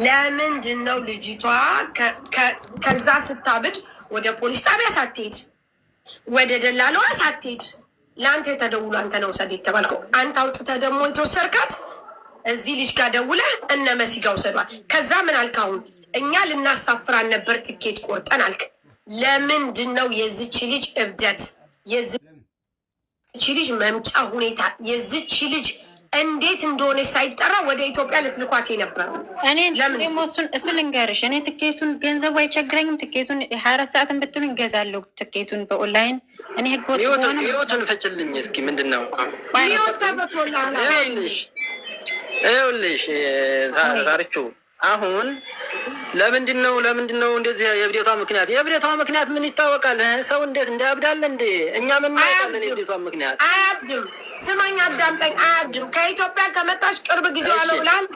ለምንድን ነው ልጅቷ ከዛ ስታብድ ወደ ፖሊስ ጣቢያ ሳትሄድ ወደ ደላለዋ ሳትሄድ ለአንተ የተደውሉ አንተ ነው ውሰድ የተባልከው? አንተ አውጥተህ ደግሞ የተወሰድካት እዚህ ልጅ ጋር ደውለህ እነ መሲ ጋር ውሰዷል። ከዛ ምን አልክ? አሁን እኛ ልናሳፍራን ነበር ትኬት ቆርጠን አልክ። ለምንድን ነው የዝች ልጅ እብደት፣ የዝች ልጅ መምጫ ሁኔታ፣ የዝች ልጅ እንዴት እንደሆነ ሳይጠራ ወደ ኢትዮጵያ ልትልኳት የነበረው? እኔ እሱን ልንገርሽ፣ እኔ ትኬቱን ገንዘቡ አይቸግረኝም። ትኬቱን 24 ሰዓትን ብትሉ እንገዛለሁ። ትኬቱን በኦንላይን እኔ ህገወጥ ህይወቱን ፈጭልኝ እስኪ። ምንድን ነው ይኸውልሽ ሳርቹ አሁን ለምንድን ነው እንደዚህ የእብደቷ ምክንያት ምን ይታወቃል? ሰው እንዴት እንዳያብዳለ እንዴ? እኛ ምን እናውቃለን? የእብደቷ ምክንያት አያብድም። ስማኝ አዳምጠኝ። አያብድም። ከኢትዮጵያ ከመጣች ቅርብ ጊዜ አለው ብላል።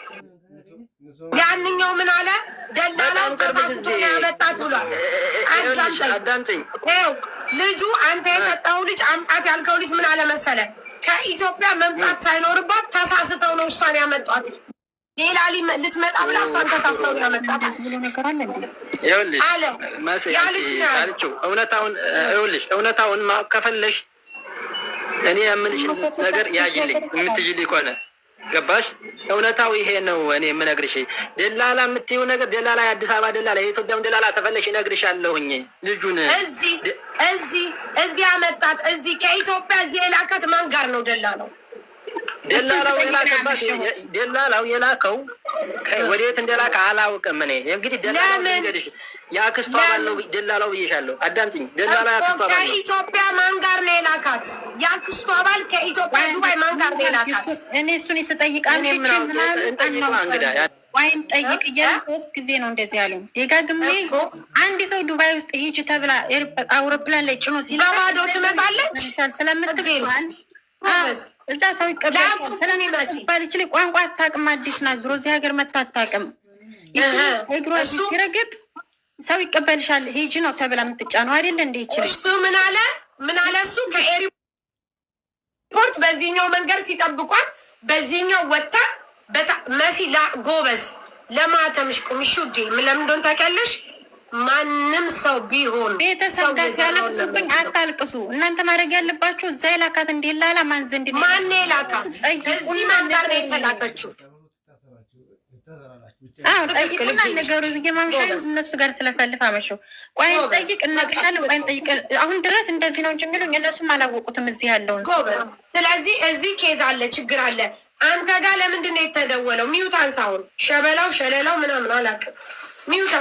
ያንኛው ምን አለ? ደላላው ተሳስቶ ነው ያመጣት ብሏል። አዳምጠኝ። ልጁ አንተ የሰጠው ልጅ አምጣት ያልከው ልጅ ምን አለ መሰለ? ከኢትዮጵያ መምጣት ሳይኖርባት ተሳስተው ነው እሷን ያመጧት። ሌላ ልትመጣ ብላ እሷን ተሳስተው ነው ያመጣት ብሎ ነገር አለ እንዴ? ሳልችው እውነታውን ማወቅ ከፈለሽ እኔ የምልሽን ነገር ያዥልኝ፣ የምትይልኝ ከሆነ ገባሽ? እውነታው ይሄ ነው። እኔ የምነግርሽ ደላላ የምትይው ነገር ደላላ፣ የአዲስ አበባ ደላላ፣ የኢትዮጵያም ደላላ ተፈለሽ እነግርሻለሁኝ። ልጁን እዚህ አመጣት። እዚህ ከኢትዮጵያ እዚህ የላካት ማን ጋር ነው ደላላው? ደላላው የላከው ወዴት እንደላከ አላውቅም። እኔ እንግዲህ ደላላው የአክስቷ ባል ነው ደላላው ብዬሻለሁ። አዳምጪኝ። ደላላ የአክስቷ ባል ከኢትዮጵያ ማን ጋር ነው የላካት? የአክስቷ ባል ከኢትዮጵያ ዱባይ ማን ጋር ነው የላካት? እኔ እሱን ስጠይቃለሁ ወይም ጠይቅ እያለ 3 ጊዜ ነው እንደዚህ ያሉኝ ደጋግሜ። አንድ ሰው ዱባይ ውስጥ ሂጅ ተብላ አውሮፕላን ላይ ጭኖ ሲል ባዶ ትመጣለች ስለምትባል እዛ ሰው ይቀበላል። ስለሚባል ይችላል ቋንቋ አታውቅም። አዲስ ናት። ዞሮ እዚህ ሀገር መታ አታውቅም። እግሯ ሲረግጥ ሰው ይቀበልሻል። ሂጂ ነው ተብላ የምትጫነው አይደለ እንደ ይችላል። እሱ ምን አለ እሱ ከኤርፖርት በዚህኛው መንገድ ሲጠብቋት በዚህኛው ወጣ መሲ ጎበዝ ለማተምሽ ቁምሽ ውዴ ለምን እንደሆነ ታውቂያለሽ? ማንም ሰው ቢሆን ቤተሰብ ጋር ሲያለቅሱብኝ አታልቅሱ። እናንተ ማድረግ ያለባችሁ እዛ የላካት እንዲላላ ማን ዘንድ ማን የላካት? እዚህ ማን ጋር ነው የተላከችው? ጠይቁና ነገሩ ብዬ ማምሻ እነሱ ጋር ስለፈልፍ አመሸው። ቆይን ጠይቅ እነግርሻለሁ። ቆይን ጠይቅ። አሁን ድረስ እንደዚህ ነው እንጂ የሚሉኝ እነሱም አላወቁትም እዚህ ያለውን። ስለዚህ እዚህ ኬዝ አለ፣ ችግር አለ። አንተ ጋር ለምንድን ነው የተደወለው? ሚዩት አንሳውን ሸለላው ምናምን አላውቅም።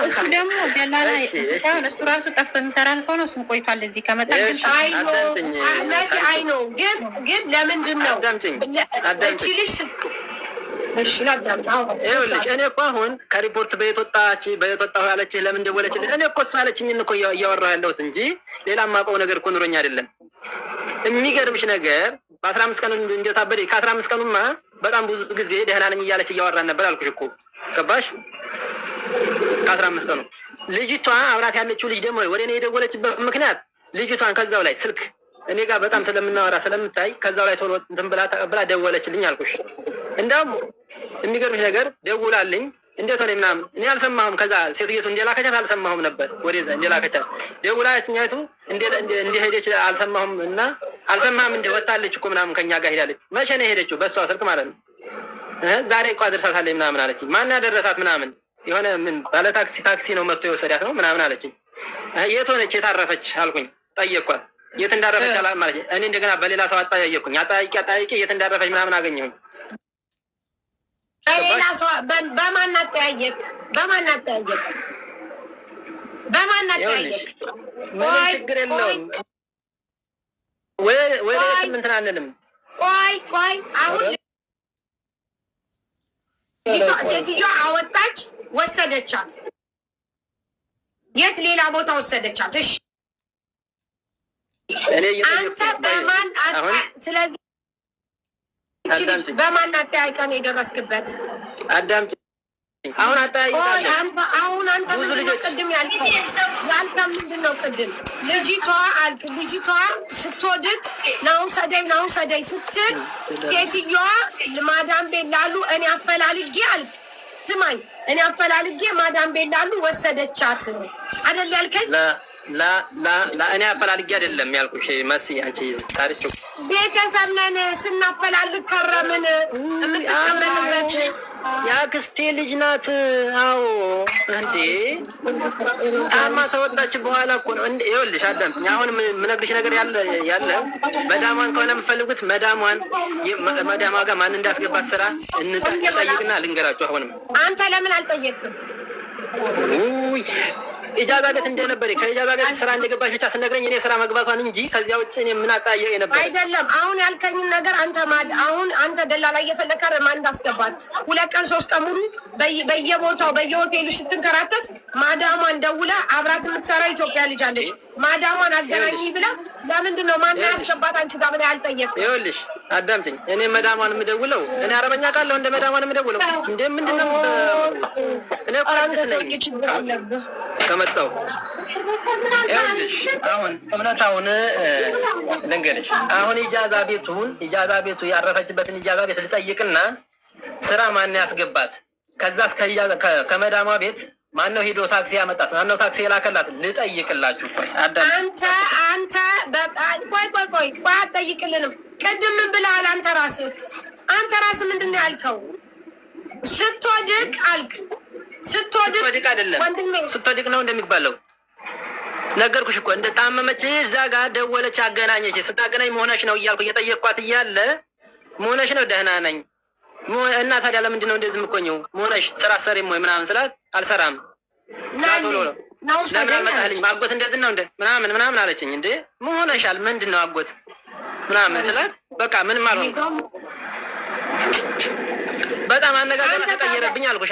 እሱ ደግሞ ደላላ ሳይሆን እሱ ራሱ ጠፍቶ የሚሰራ ሰው ነው። እሱም ቆይቷል እዚህ ከመጣ ግን ግን ለምንድን ነው እቺ ልጅ እኔ እኮ አሁን ከሪፖርት በየወጣሁ ያለችህ ለምን ደወለችልህ? እኔ እኮ እሱ ያለችኝን እኮ እያወራሁ ያለሁት እንጂ ሌላ የማውቀው ነገር እኮ ኑሮኝ አይደለም። የሚገርምሽ ነገር በ15 ቀኑ እንደታበደ ከ15 ቀኑማ በጣም ብዙ ጊዜ ደህና ነኝ እያለች እያወራን ነበር አልኩሽ እኮ ገባሽ? ከ15 ቀኑ ልጅቷ አብራት ያለችው ልጅ ደግሞ ወደ እኔ የደወለችበት ምክንያት ልጅቷን ከዛው ላይ ስልክ እኔ ጋር በጣም ስለምናወራ ስለምታይ ከዛው ላይ ቶሎ እንትን ብላ ደወለችልኝ አልኩሽ። እንዳውም የሚገርምሽ ነገር ደውላልኝ እንዴት ሆነ ምናምን እኔ አልሰማሁም። ከዛ ሴትዮቱ እንደላከቻት አልሰማሁም ነበር። ወደዛ እንደላከቻት ደውላችኛቱ እንደሄደች አልሰማሁም። እና አልሰማህም እንደ ወጣለች እኮ ምናምን ከኛ ጋር ሄዳለች። መቼ ነው የሄደችው? በሷ ስልክ ማለት ነው። ዛሬ እኮ አደርሳታለች ምናምን አለችኝ። ማን ያደረሳት ምናምን የሆነ ምን ባለ ታክሲ ነው መጥቶ የወሰዳት ነው ምናምን አለችኝ። የት ሆነች የታረፈች አልኩኝ። ጠየቅኳት የት እንዳረፈች ማለት እኔ እንደገና በሌላ ሰው አጠያየቅኩኝ። አጠያይቄ የት እንዳረፈች ምናምን አገኘሁኝ። ሌላ ሰው በማን አጠያየቅ? ችግር የለውም ወይ እንትን አንልም። ቆይ አሁን ሴትዮዋ አወጣች፣ ወሰደቻት። የት ሌላ ቦታ ወሰደቻት? እሺ አንተ በማን ስለዚህ በማን አጠያይቀ ነው የደረስክበት? አዳምጪ። አሁን አሁን አንተ ምንድነው ቅድም ያልከው? ያንተ ምንድነው ቅድም ልጅቷ ስትወድቅ ናው ሰደኝ ስትል ሴትዮዋ ማዳም ቤት ላሉ እኔ አፈላልጌ አልክ። ስማኝ እኔ አፈላልጌ ማዳም ቤት ላሉ ወሰደቻት አይደል ያልከኝ? እኔ አፈላልጌ አይደለም ያልኩሽ መሲ፣ አንቺ ታሪቹ ቤተሰብ ነን ስናፈላልግ ከረምን። የምትቀመጥበት የአክስቴ ልጅ ናት። አዎ እንዴ ታማ ተወጣች በኋላ እኮ ነው እንዴ። ይኸውልሽ አዳምጪኝ። አሁን የምነግርሽ ነገር ያለ መዳሟን ከሆነ የምፈልጉት መዳሟ ጋር ማን እንዳስገባት ስራ እንጠይቅና ልንገራችሁ። አሁንም አንተ ለምን አልጠየቅም? ኢጃዛ ቤት እንደነበር ከኢጃዛ ቤት ስራ እንደገባሽ ብቻ ስነግረኝ እኔ ስራ መግባቷን እንጂ ከዚያ ውጭ እኔ ምን አጣየው ነበር? አይደለም አሁን ያልከኝን ነገር አንተ ደላላ እየፈለከ ማን እንዳስገባት 2 ቀን 3 ቀን ሙሉ በየቦታው በየሆቴሉ ስትንከራተት ማዳሟን ደውላ አብራት የምትሰራ ኢትዮጵያ ልጅ አለች ማዳሟን አገናኝ ብላ ለምንድን ነው ማን ያስገባት አንቺ ጋር ብላ ያልጠየቅኩት? ይኸውልሽ አዳምጪኝ። እኔ መዳሟን የምደውለው እኔ አረበኛ ቃለሁ እንደ መዳሟን የምደውለው እንደ ምንድን ነው እኔ ቋንቋ ነኝ ከመጣው ይኸውልሽ አሁን እውነታውን ልንገርሽ። አሁን ኢጃዛ ቤቱ ያረፈችበትን ኢጃዛ ቤት ልጠይቅና ስራ ማን ያስገባት ከዛ ከመዳሟ ቤት ማነው ሄዶ ታክሲ ያመጣት ማነው ታክሲ የላከላት ልጠይቅላችሁ። ቆይ አንተ ቆይ አትጠይቅልንም። ቅድም ምን ብለሃል አንተ ራስህ ምንድን ነው ያልከው? ስትወድቅ አልክ። ስትወድቅ አይደለም ስትወድቅ ነው እንደሚባለው ነገርኩሽ እኮ። እንደታመመች እዛ ጋር ደወለች፣ አገናኘች። ስታገናኝ መሆነሽ ነው እያልኩ እየጠየቅኳት እያለ መሆነሽ ነው ደህና ነኝ እና ታዲያ ለምንድን ነው እንደዚህ የምትቆኘው? መሆነሽ ስራ ሰሪም ወይ ምናምን ስላት አልሰራም ለምን አልመጣህልኝ? አጎት እንደዚህ ነው እንደ ምናምን አለችኝ። እንደ መሆነሻል ምንድን ነው አጎት ምናምን ስላት በቃ ምንም አልሆንኩም። በጣም አነጋገር ተቀየረብኝ አልኩሽ።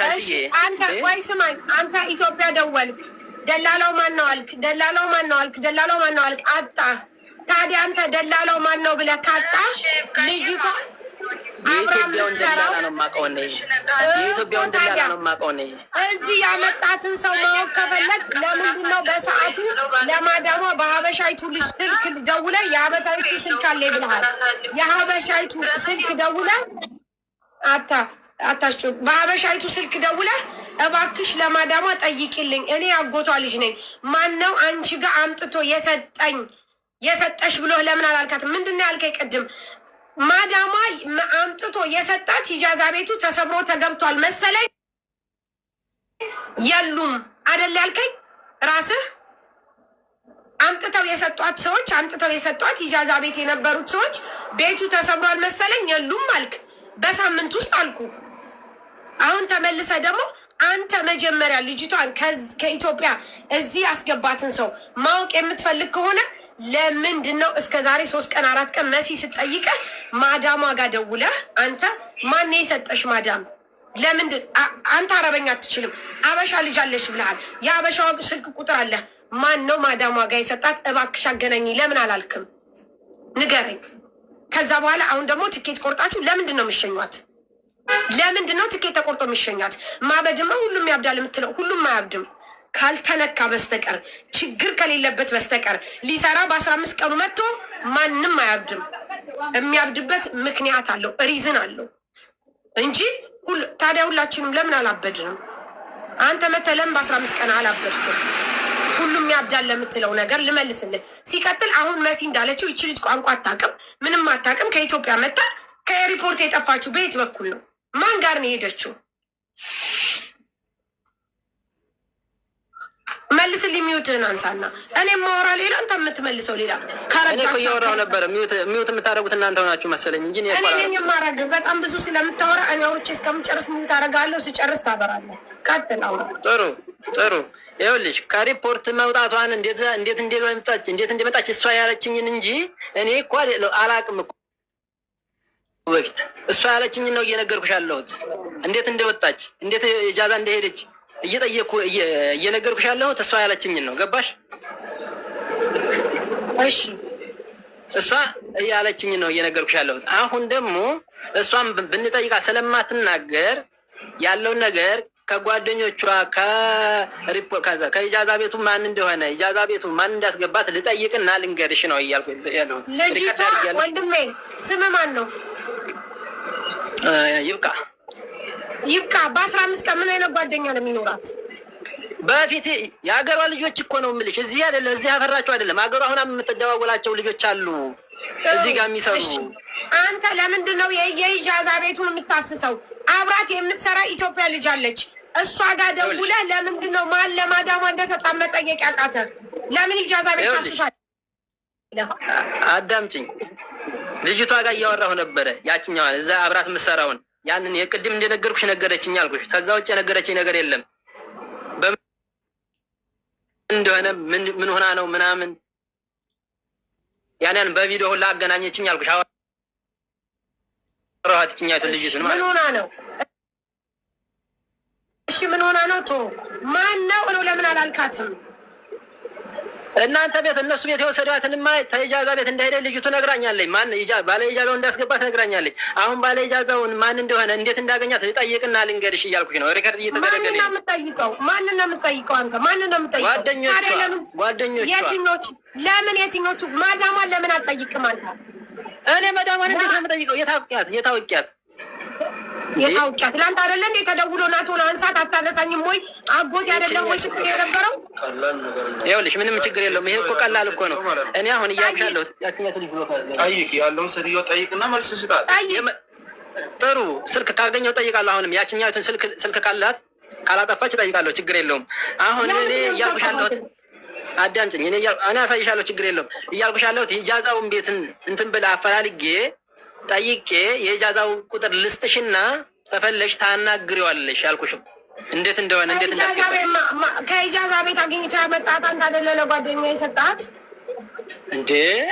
አንተ ወይ ስማኝ፣ አንተ ኢትዮጵያ ደወልክ፣ ደላላው ማን ነው አልክ፣ አጣህ። ታዲያ አንተ ደላላው ማን ነው ብለህ ካጣህ ልጅቷ የኢትዮጵያውን ደላላ ነው የማውቀው እኔ። እዚህ ያመጣትን ሰው ማወቅ ከፈለግ ለምንድን ነው በሰዓቱ ለማዳሟ በሀበሻይቱ ልጅ ስልክ ደውለህ የሀበሻይቱ ስልክ አለ ብለሃል። የሀበሻይቱ ስልክ ደውለህ በሀበሻይቱ ስልክ ደውለህ እባክሽ ለማዳሟ ጠይቂልኝ፣ እኔ አጎቷ ልጅ ነኝ፣ ማነው አንቺ ጋር አምጥቶ የሰጠሽ ብሎ ለምን አላልካትም? ምንድን ነው ያልከኝ ቅድም? ማዳሟ አምጥቶ የሰጣት ኢጃዛ ቤቱ ተሰብሮ ተገብቷል መሰለኝ የሉም አይደል ያልከኝ ራስህ። አምጥተው የሰጧት ኢጃዛ ቤት የነበሩት ሰዎች ቤቱ ተሰብሯል መሰለኝ የሉም አልክ። በሳምንት ውስጥ አልኩ። አሁን ተመልሰ ደግሞ አንተ መጀመሪያ ልጅቷን ከኢትዮጵያ እዚህ ያስገባትን ሰው ማወቅ የምትፈልግ ከሆነ ለምንድን ነው እስከ ዛሬ 3 ቀን 4 ቀን መሲ ስጠይቀህ ማዳሟ ጋር ደውለህ አንተ ማን የሰጠሽ ማዳም ለምንድን አንተ አረበኛ አትችልም አበሻ ልጅ አለሽ ብለሃል። የአበሻው ስልክ ቁጥር አለ። ማን ነው ማዳሟ ጋር የሰጣት? እባክሽ አገናኝ ለምን አላልክም? ንገረኝ። ከዛ በኋላ አሁን ደግሞ ትኬት ቆርጣችሁ ለምንድን ነው የሚሸኟት? ለምንድን ነው ትኬት ተቆርጦ የሚሸኛት? ማበድማ ሁሉም ያብዳል የምትለው ሁሉም አያብድም ካልተነካ በስተቀር ችግር ከሌለበት በስተቀር ሊሰራ በ15 ቀኑ መጥቶ ማንም አያብድም። የሚያብድበት ምክንያት አለው፣ ሪዝን አለው እንጂ ታዲያ ሁላችንም ለምን አላበድንም? አንተ መተህ ለምን በ15 ቀን አላበድክም? ሁሉም ያብዳል ለምትለው ነገር ልመልስልህ። ሲቀጥል አሁን መሲ እንዳለችው ይቺ ልጅ ቋንቋ አታውቅም፣ ምንም አታውቅም። ከኢትዮጵያ መጣ ከኤሪፖርት የጠፋችው በየት በኩል ነው? ማን ጋር ነው የሄደችው? መልስልኝ። ሚዩትህን አንሳና እኔ ማወራ ሌላ አንተ የምትመልሰው ሌላ። እኔ እኮ እያወራሁ ነበረ። ሚዩት የምታደርጉት እናንተ ሆናችሁ መሰለኝ እንጂ እኔ የማረግ በጣም ብዙ ስለምታወራ እኔ አውርቼ እስከምጨርስ ሚዩት አደርጋለሁ። ስጨርስ ታበራለህ። ቀጥል። አሁን ጥሩ ይኸውልሽ ከሪፖርት መውጣቷን እንዴት እንደመጣች እሷ ያለችኝን እንጂ እኔ እኮ አላቅም እኮ በፊት እሷ ያለችኝን ነው እየነገርኩሽ ያለሁት። እንዴት እንደወጣች እንዴት ኢጃዛ እንደሄደች እየነገርኩሽ ያለሁት እሷ ያለችኝን ነው። ገባሽ? እሺ እሷ ያለችኝን ነው እየነገርኩሽ ያለሁት። አሁን ደግሞ እሷን ብንጠይቃ ስለማትናገር ያለውን ነገር ከጓደኞቿ ከኢጃዛ ቤቱ ማን እንደሆነ ኢጃዛ ቤቱ ማን እንዳስገባት ልጠይቅና ልንገርሽ ነው እያልኩ ያለሁት። ልጅቷ ወንድሜ ስም ማን ነው? ይብቃ ይብቃ። በ15 ቀን ምን አይነት ጓደኛ ነው የሚኖራት? በፊት የሀገሯ ልጆች እኮ ነው የምልሽ። እዚህ አይደለም፣ እዚህ ያፈራቸው አይደለም። ሀገሯ አሁን የምትደዋወላቸው ልጆች አሉ እዚህ ጋር የሚሰሩ። አንተ ለምንድን ነው የኢጃዛ ቤቱን የምታስሰው? አብራት የምትሰራ ኢትዮጵያ ልጅ አለች። እሷ ጋር ደውለህ ለምንድን ነው ማን ለማዳሟ እንደሰጣ መጠየቅ ያቃተህ? ለምን ኢጃዛ ቤት ታስሳለህ? አዳምጪኝ። ልጅቷ ጋር እያወራሁ ነበረ። ያችኛዋን እዛ አብራት የምትሰራውን ያንን የቅድም እንደነገርኩሽ ነገረችኝ አልኩሽ። ከዛ ውጭ የነገረችኝ ነገር የለም። እንደሆነ ምን ሆና ነው ምናምን ያንን በቪዲዮ ሁላ አገናኘችኝ አልኩሽ። አወራኋት እችኛቱን ልጅቱን ማለት ምን ሆና ነው? እሺ ምን ሆና ነው? ቶ ማን ነው ለምን አላልካትም? እናንተ ቤት እነሱ ቤት የወሰዷትንማ ተኢጃዛ ቤት እንደሄደ ልጅቱ ነግራኛለች። ማን ባለ ኢጃዛውን እንዳስገባት ነግራኛለች። አሁን ባለ ኢጃዛውን ማን እንደሆነ እንዴት እንዳገኛት ልጠይቅና ልንገርሽ እያልኩሽ ነው። ሪከርድ እየተደረገ ነው። ማንን ነው የምጠይቀው? አንተ ማንን ነው የምጠይቀው? ጓደኞቿ። የትኞቹ? ለምን የትኞቹ? ማዳሟን ለምን አትጠይቅም አንተ? እኔ ማዳሟን እንዴት ነው የምጠይቀው? የታውቂያት ለአንተ አይደለ እንዴ ተደውሎ ና ቶሎ አንሳት አታነሳኝም ወይ? አጎቴ አይደለም ወይ ስትል የነበረው? ይኸውልሽ ምንም ችግር የለውም። ይሄ እኮ ቀላል እኮ ነው። እኔ አሁን እያልኩሽ ያለሁት ያችኛቱ ልጅ ብሎ ጠይቅ ያለውን ሴትዮ ጠይቅና መልስ ስጣት። ጥሩ ስልክ ካገኘው ጠይቃለሁ። አሁንም ያችኛቱን ስልክ ካላት ካላጠፋች ጠይቃለሁ። ችግር የለውም። አሁን እኔ እያልኩሽ ያለሁት አዳምጪኝ። እኔ አሳይሻለሁ። ችግር የለውም። እያልኩሽ ያለሁት የኢጃዛውን ቤትን እንትን ብለህ አፈላልጌ ጠይቄ የኢጃዛው ቁጥር ልስጥሽና ተፈለሽ ታናግሪዋለሽ ያልኩሽ እንዴት እንደሆነ እንዴት እንዳስገባ። ከኢጃዛ ቤት አግኝተህ ያመጣት አንተ አይደለ ለጓደኛ የሰጣት እንዴ?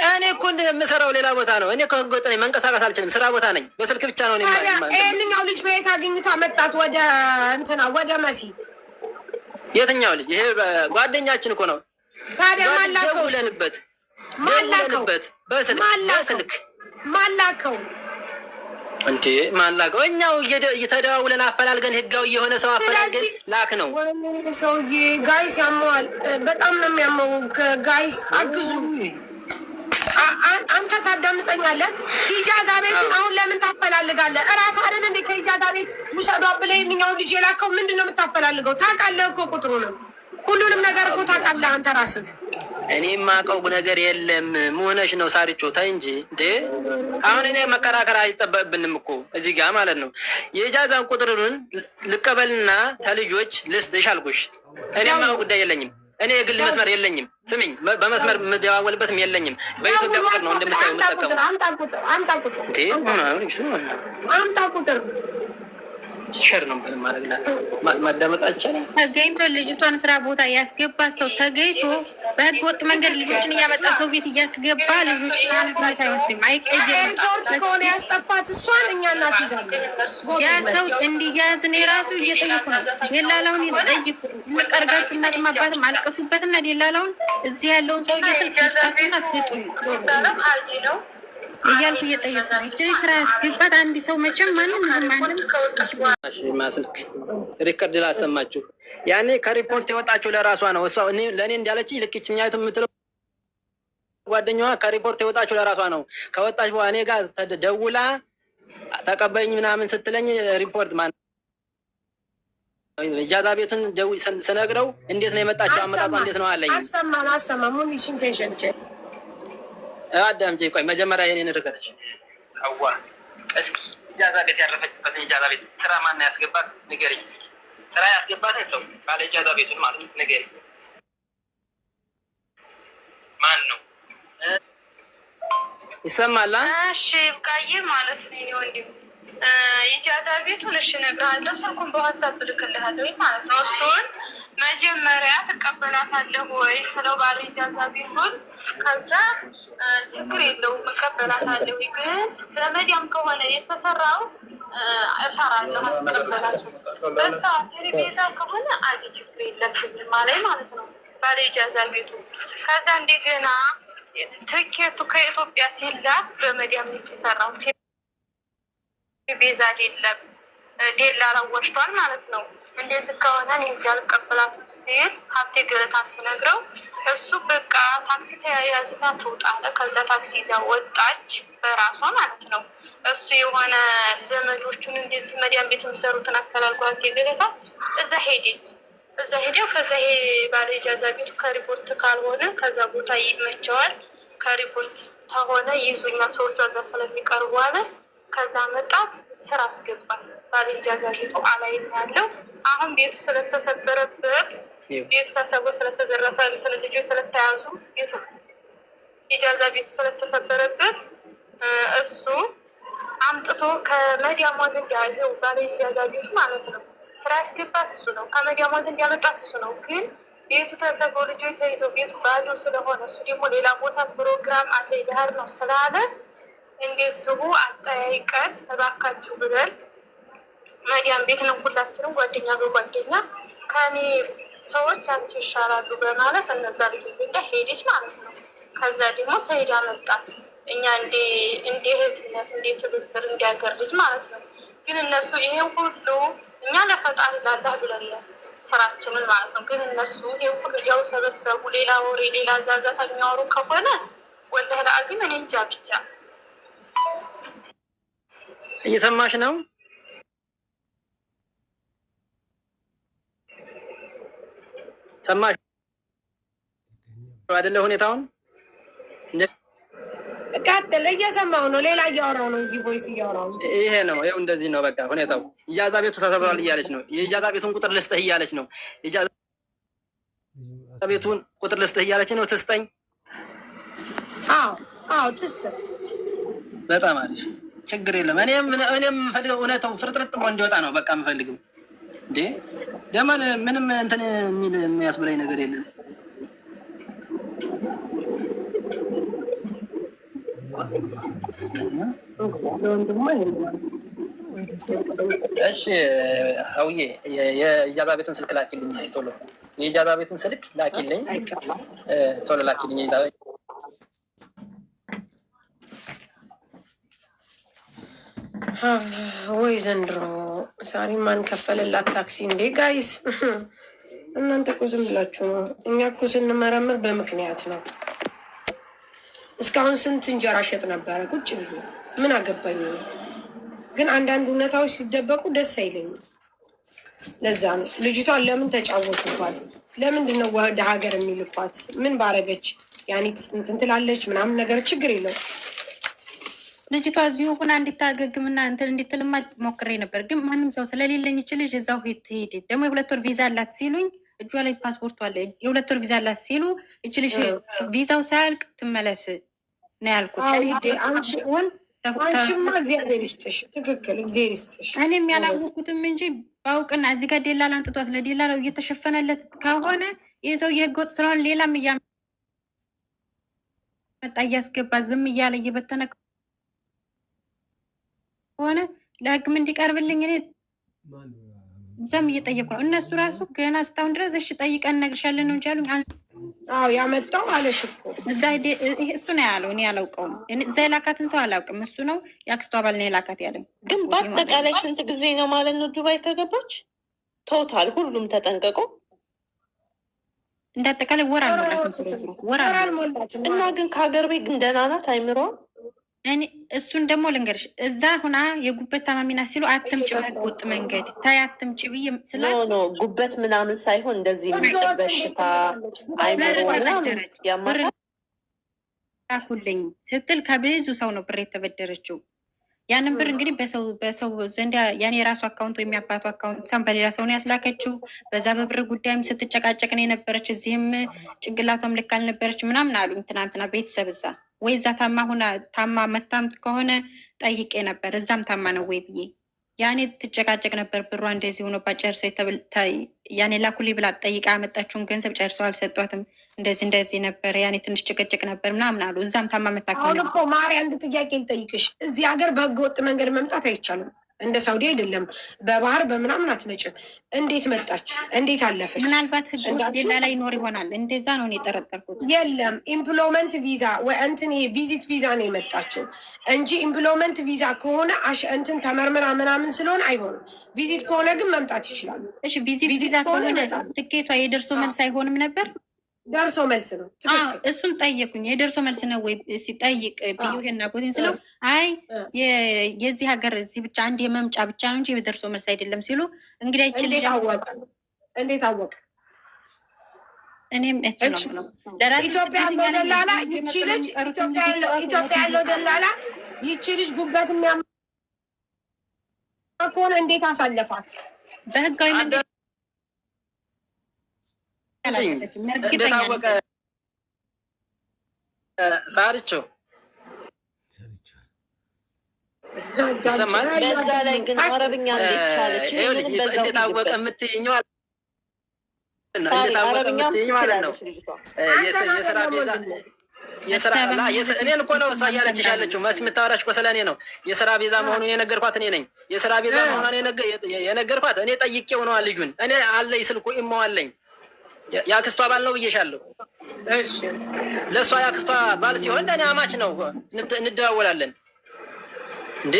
እኔ እኮ የምሰራው ሌላ ቦታ ነው። እኔ ከህገ ወጥ ነኝ፣ መንቀሳቀስ አልችልም። ስራ ቦታ ነኝ። በስልክ ብቻ ነው። ይህንኛው ልጅ በየት አግኝተህ መጣት? ወደ እንትና ወደ መሲ። የትኛው ልጅ? ይሄ ጓደኛችን እኮ ነው። ታዲያ ማላከው ደውለንበት በስልክ ማላከው እንዴ? ማላከው እኛው እየተደዋውለን አፈላልገን ህጋዊ የሆነ ሰው አፈላልገን ላክ ነው። ሰውዬ ጋይስ ያመዋል፣ በጣም ነው የሚያመው። ጋይስ አግዙ። አንተ ታዳምጠኛለህ? ኢጃዛ ቤትን አሁን ለምን ታፈላልጋለህ? እራስህ አይደል እንዴ ከኢጃዛ ቤት ውሰዷ ብለህ የእኛውን ልጅ የላከው? ምንድን ነው የምታፈላልገው? ታውቃለህ እኮ ቁጥሩ ነው። ሁሉንም ነገር እኮ ታውቃለህ አንተ ራስህ። እኔ የማውቀው ነገር የለም። መሆነሽ ነው ሳሪቾ ታይ እንጂ እንዴ። አሁን እኔ መከራከር አይጠበቅብንም እኮ እዚህ ጋር ማለት ነው። የኢጃዛን ቁጥሩን ልቀበልና ተልጆች ልስጥሽ አልኩሽ። እኔ የማውቀው ጉዳይ የለኝም። እኔ የግል መስመር የለኝም። ስሚኝ፣ በመስመር የምደዋወልበትም የለኝም። በኢትዮጵያ ቁጥር ነው እንደምታየው የምጠቀመው። አምጣ ቁጥር ሸር ነው ማለት ማዳመጥ አይቻልም። ተገኝቶ ልጅቷን ስራ ቦታ ያስገባት ሰው ተገኝቶ በህገ ወጥ መንገድ ልጆችን እያመጣ ሰው ቤት እያስገባ ልጆች ማንፋት አይወስድም፣ አይቀየርም። ኤርፖርት ከሆነ ያስጠፋት እሷን እኛ እናስይዛለን። ያ ሰው እንዲያዝ እኔ ራሱ እየጠየኩ ነው። ደላላውን ይጠይቁ። ቀርጋችሁ እናትም አባትም አልቀሱበትና ደላላውን እዚህ ያለውን ሰው ስልክ ስጣችሁና ስጡኝ እያልኩ እየጠየቁ ነው። እቺ ስራ ያስገባት አንድ ሰው መቼም ማንም ማስልክ ሪከርድ ላሰማችሁ። ያኔ ከሪፖርት የወጣችሁ ለራሷ ነው። እሷ ለእኔ እንዳለች ልክችኛቱ የምትለው ጓደኛዋ ከሪፖርት የወጣችሁ ለራሷ ነው። ከወጣች በኋላ እኔ ጋር ደውላ ተቀበይኝ ምናምን ስትለኝ ሪፖርት ማን ኢጃዛ ቤቱን ስነግረው እንዴት ነው የመጣችው አመጣጧ እንዴት ነው አለኝ። አሰማ ሙኒሽን ፔሽንት አዳምጪ። ቆይ መጀመሪያ የኔን ርከትሽ አዋ እስኪ ኢጃዛ ቤት ያረፈችበትን ኢጃዛ ቤት ስራ ማን ያስገባት ንገረኝ እስኪ። ስራ ያስገባትን ሰው ባለ ኢጃዛ ቤቱን ማለት ንገረኝ። ማን ነው? ይሰማል? እሺ ብቃዬ ማለት ነው ወንድም። ኢጃዛ ቤቱ ልሽ እነግርሃለሁ። ስልኩን በዋትስአፕ ልክልሃለሁ ማለት ነው። እሱን መጀመሪያ ትቀበላታለህ ወይ ስለው ባለ ኢጃዛ ቤቱን፣ ከዛ ችግር የለውም እቀበላታለሁ። ግን በመዲያም ከሆነ የተሰራው እፈራለሁ አልቀበላትም። በሷ ቴሌቪዛ ከሆነ አንድ ችግር የለብኝም ማለት ነው ባለ ኢጃዛ ቤቱ። ከዛ እንደገና ትኬቱ ከኢትዮጵያ ሲላክ በመዲያም የተሰራው ቤዛ አይደለም ዴላላ ወሽቷል ማለት ነው። እንደዚህ ከሆነ እኔ እንጃ አልቀበላትም ሲል ሀብቴ ገለታን ሲነግረው እሱ በቃ ታክሲ ተያያዝና ትውጣ አለ። ከዛ ታክሲ ይዛ ወጣች በራሷ ማለት ነው። እሱ የሆነ ዘመዶቹን እንደዚህ መዲያን ቤት የሚሰሩትን አፈላልጓት የገለታ እዛ ሄደች። እዛ ሄደው ከዛ ይሄ ባለ ኢጃዛ ቤቱ ከሪፖርት ካልሆነ ከዛ ቦታ ይመቸዋል፣ ከሪፖርት ከሆነ ይዙኛ ሰዎቹ እዛ ስለሚቀርቡ አለ። ከዛ መጣት ስራ አስገባት። ባለ ኢጃዛ ቤቱ አላይም ያለው አሁን ቤቱ ስለተሰበረበት ቤቱ ተሰቦ ስለተዘረፈ እንትን ልጆች ስለተያዙ ቤቱ ኢጃዛ ቤቱ ስለተሰበረበት እሱ አምጥቶ ከመዲያሟ ዘንድ ያለው ባለ ኢጃዛ ቤቱ ማለት ነው ስራ ያስገባት እሱ ነው። ከመዲያሟ ዘንድ ያመጣት እሱ ነው። ግን ቤቱ ተሰቦ ልጆች ተይዘው ቤቱ ባዶ ስለሆነ እሱ ደግሞ ሌላ ቦታ ፕሮግራም አለ ይዳር ነው ስላለ እንዴት ስቡ አጠያይቀን እባካችሁ ብለን መዲያም ቤት ነው ሁላችንም ጓደኛ በጓደኛ ከኔ ሰዎች አንቺ ይሻላሉ በማለት እነዛ ልጆች ዘንዳ ሄደች ማለት ነው። ከዛ ደግሞ ሰይድ አመጣት እኛ እንደ እህትነት እንደ ትብብር እንዲያገር ልጅ ማለት ነው። ግን እነሱ ይሄን ሁሉ እኛ ለፈጣሪ ላላህ ብለን ስራችንን ማለት ነው። ግን እነሱ ይሄን ሁሉ ያው ሰበሰቡ። ሌላ ወሬ ሌላ ዛዛታ የሚያወሩ ከሆነ ወላሂ ለአዚም እኔ እንጃ ብቻ። እየሰማሽ ነው? ሰማሽ አይደለ? ሁኔታውን ቀጥል። እየሰማሁ ነው። ሌላ እያወራሁ ነው። እዚህ ቦይስ እያወራሁ ነው። ይሄ ነው ይኸው፣ እንደዚህ ነው በቃ ሁኔታው። ኢጃዛ ቤቱ ተሰብሯል እያለች ነው። የኢጃዛ ቤቱን ቁጥር ልስጥህ እያለች ነው። ኢጃዛ ቤቱን ቁጥር ልስጥህ እያለች ነው። ትስጠኝ? አዎ ትስጥ። በጣም አሪፍ፣ ችግር የለም። እኔም የምፈልገው እውነታው ፍርጥርጥ ብሎ እንዲወጣ ነው በቃ የምፈልገው። እንዴ ደማን ምንም እንትን የሚል የሚያስብላኝ ነገር የለም። እሺ ሀውዬ የኢጃዛ ቤቱን ስልክ ላኪልኝ እስኪ ቶሎ። የኢጃዛ ቤቱን ስልክ ላኪልኝ ቶሎ ላኪልኝ። ወይ ዘንድሮ ሳሪ ማን ከፈለላት ታክሲ እንዴ? ጋይስ እናንተ እኮ ዝም ብላችሁ ነው። እኛ እኮ ስንመረምር በምክንያት ነው። እስካሁን ስንት እንጀራ ሸጥ ነበረ ቁጭ ብዬ ምን አገባኝ። ግን አንዳንድ እውነታዎች ሲደበቁ ደስ አይለኝም። ለዛ ነው ልጅቷን ለምን ተጫወቱባት? ለምንድን ነው ወደ ሀገር የሚልኳት? ምን ባረገች? ያኔት እንትን ትላለች ምናምን ነገር ችግር የለው። ልጅቷ እዚሁ ሁና እንዲታገግምና እንትን እንዲትልማ ሞክሬ ነበር። ግን ማንም ሰው ስለሌለኝ ይችልሽ እዛው ሄድ ደግሞ የ2 ወር ቪዛ አላት ሲሉኝ እጇ ላይ ፓስፖርቱ አለ። የ2 ወር ቪዛ አላት ሲሉ ይችልሽ ቪዛው ሳያልቅ ትመለስ ነው ያልኩት። አንቺማ እግዚአብሔር ይስጥሽ። ትክክል እግዚአብሔር ይስጥሽ። እኔም ያላወኩትም እንጂ ባውቅና እዚህ ጋር ደላላ አንጥቷት ለደላላው እየተሸፈነለት ከሆነ ይህ ሰው የህገወጥ ስለሆነ ሌላም እያመጣ እያስገባ ዝም እያለ እየበተነ ሆነ ለህግም እንዲቀርብልኝ እኔ እዛም እየጠየቁ ነው። እነሱ ራሱ ገና እስካሁን ድረስ እሺ ጠይቀን እነግርሻለን ነው እንጂ አሉኝ። ያመጣው አለሽ እኮ እዛ እሱ ነው ያለው። እኔ አላውቀውም። እዛ የላካትን ሰው አላውቅም። እሱ ነው የአክስቷ ባል ነው የላካት ያለኝ። ግን በአጠቃላይ ስንት ጊዜ ነው ማለት ነው ዱባይ ከገባች? ቶታል ሁሉም ተጠንቀቁ። እንደ አጠቃላይ ወር አልሞላትም። ወር አልሞላትም እና ግን ከሀገር ቤት ግን ደህና ናት አይምሮ። እኔ እሱን ደግሞ ልንገርሽ እዛ ሁና የጉበት ታማሚና ሲሉ አትምጭ በህገወጥ መንገድ ታይ አትምጭ ብዬ ስለ ጉበት ምናምን ሳይሆን እንደዚህ በሽታ አይምሮ ምናምን ያማታል ሁልኝ ስትል ከብዙ ሰው ነው ብር የተበደረችው። ያንን ብር እንግዲህ በሰው ዘንድ ያኔ የራሱ አካውንት ወይም የአባቱ አካውንት ሳም በሌላ ሰው ነው ያስላከችው። በዛ በብር ጉዳይም ስትጨቃጨቅ ነው የነበረች። እዚህም ጭንቅላቷም ልክ አልነበረች ምናምን አሉኝ ትናንትና ቤተሰብ እዛ ወይ እዛ ታማ መታም ከሆነ ጠይቄ ነበር። እዛም ታማ ነው ወይ ብዬ ያኔ ትጨቃጨቅ ነበር። ብሯ እንደዚህ ሆኖ ጨርሰ ያኔ ላኩሊ ብላ ጠይቃ ያመጣችውን ገንዘብ ጨርሰው አልሰጧትም። እንደዚህ ነበር ያኔ ትንሽ ጭቅጭቅ ነበር ምናምን አሉ። እዛም ታማ መታ አሁን እኮ ማሪ አንድ ጥያቄ ልጠይቅሽ። እዚህ ሀገር በህገ ወጥ መንገድ መምጣት አይቻልም። እንደ ሳውዲ አይደለም። በባህር በምናምን አትመጭም። እንዴት መጣች? እንዴት አለፈች? ምናልባት ህግ ሌላ ላይ ይኖር ይሆናል። እንደዛ ነው እኔ የጠረጠርኩት። የለም ኢምፕሎመንት ቪዛ ወይ እንትን ቪዚት ቪዛ ነው የመጣችው እንጂ ኢምፕሎመንት ቪዛ ከሆነ እንትን ተመርምራ ምናምን ስለሆነ አይሆንም። ቪዚት ከሆነ ግን መምጣት ይችላሉ። እሺ ቪዚት ቪዛ ከሆነ ትኬቷ የደርሶ መልስ አይሆንም ነበር። ደርሶ መልስ ነው። እሱን ጠየቁኝ። የደርሶ መልስ ነው ወይ ሲጠይቅ ብዬ ይሄና ጎቴን ስለው አይ የዚህ ሀገር እዚህ ብቻ አንድ የመምጫ ብቻ ነው እንጂ የደርሶ መልስ አይደለም ሲሉ እንግዲህ አይችል እንዴት አወቀ? እኔም ነው ኢትዮጵያ ያለው ደላላ ይቺ ልጅ ኢትዮጵያ ያለው ደላላ ይቺ ልጅ ጉበት የሚያም ከሆነ እንዴት አሳለፋት? በህጋዊ መንገድ እንደታወቀ ሳርቸው ይሰማል። በዛ ላይ ግን አረብኛ እንደቻለች እንደታወቀ የምትይኘው እንደታወቀ የምትይኘው ማለት ነው። የስራ ቤዛ እኔን እኮ ነው እሷ እያለችሽ ያለችው። መስ የምታወራሽ እኮ ስለ እኔ ነው። የስራ ቤዛ መሆኑን የነገርኳት እኔ ነኝ። የስራ ቤዛ መሆኗን የነገርኳት እኔ ጠይቄው ነዋ። ልጁን እኔ አለኝ ስልኩ እመዋለኝ የአክስቷ ባል ነው ብዬሻለሁ። ለእሷ የአክስቷ ባል ሲሆን ለእኔ አማች ነው፣ እንደዋወላለን እንዴ።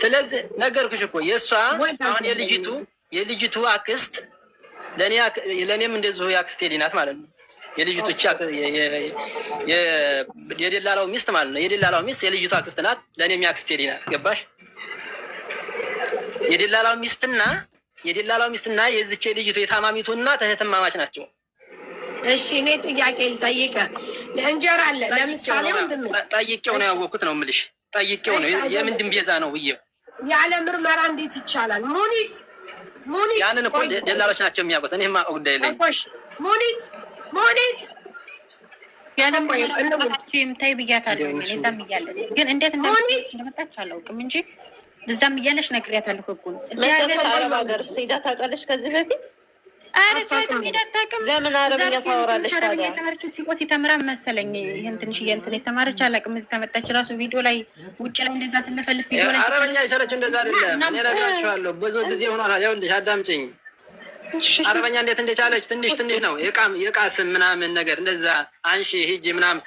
ስለዚህ ነገርኩሽ እኮ የእሷ አሁን የልጅቱ አክስት ለእኔም እንደዚሁ የአክስቴ ልጅ ናት ማለት ነው። የልጅቱ የደላላው ሚስት ማለት ነው። የደላላው ሚስት የልጅቱ አክስት ናት፣ ለእኔም የአክስቴ ልጅ ናት። ገባሽ? የደላላው ሚስትና የዚች ልጅቱ የታማሚቱ እናት እህትማማች ናቸው። እሺ እኔ ጥያቄ ልጠይቅ። ለእንጀራ አለ ለምሳሌ ጠይቄው ነው ያወቅኩት ነው የምልሽ። ጠይቄው ነው የምንድን ቤዛ ነው ብዬ ያለ ምርመራ እንዴት ይቻላል? ሙኒት ያንን እኮ ደላሎች ናቸው የሚያውቁት። እኔ የማውቀው ጉዳይ የለኝም። ሙኒት ያለ ምርመራ ታይ ብያታለሁ። እዛም እያለች ግን እንዴት እንደመጣች አላውቅም እንጂ እዛም እያለች ነግሬያታለሁ። ህጉን መሰረት አረብ ሀገር ሄዳ ታውቃለች ከዚህ በፊት? ለምን አረብኛ ታወራለች ታዲያ? የተማረችው ሲቆስ የተምራ መሰለኝ። ይህን ትንሽ እንትን የተማረች አላውቅም። እዚህ ተመጣች ራሱ ቪዲዮ ላይ ውጭ ላይ እንደዛ ስለፈልፍ ቪዲዮ ላይ አረበኛ የቻለችው እንደዛ አይደለም። እኔ እነግራችኋለሁ። ብዙ ጊዜ ሆኗታል። ይኸውልሽ አዳምጪኝ። አረበኛ እንዴት እንደቻለች ትንሽ ነው የቃስም ምናምን ነገር እንደዛ አንሺ ሂጂ ምናምን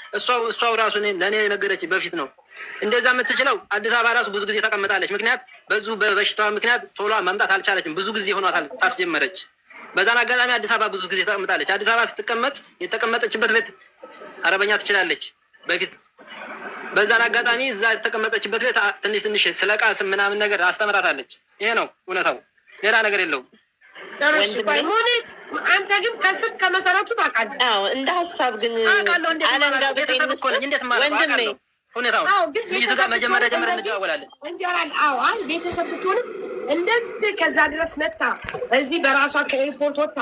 እሷው ራሱ ለእኔ ነገረች በፊት ነው እንደዛ የምትችለው። አዲስ አበባ ራሱ ብዙ ጊዜ ተቀምጣለች። ምክንያት በበሽታዋ ምክንያት ቶሎ መምጣት አልቻለችም። ብዙ ጊዜ ሆኗታል ታስጀመረች። በዛን አጋጣሚ አዲስ አበባ ብዙ ጊዜ ተቀምጣለች። አዲስ አበባ ስትቀመጥ የተቀመጠችበት ቤት አረበኛ ትችላለች በፊት። በዛን አጋጣሚ እዛ የተቀመጠችበት ቤት ትንሽ ስለ ቃስም ምናምን ነገር አስተምራታለች። ይሄ ነው እውነታው፣ ሌላ ነገር የለውም። ሙኒት አንተ ግን ከስር ከመሰረቱ ታውቃለህ። እንደ ሀሳብ ግን ቤተሰብ እኮ ነኝ። እንዴት ማለት ነው ሁኔታው? ልጅቱ ጋር መጀመሪያ እንደዋወላለን። ቤተሰብ ብትሆንም እንደዚህ ከዛ ድረስ መጣ እዚህ በራሷ ከኤርፖርት ወጣ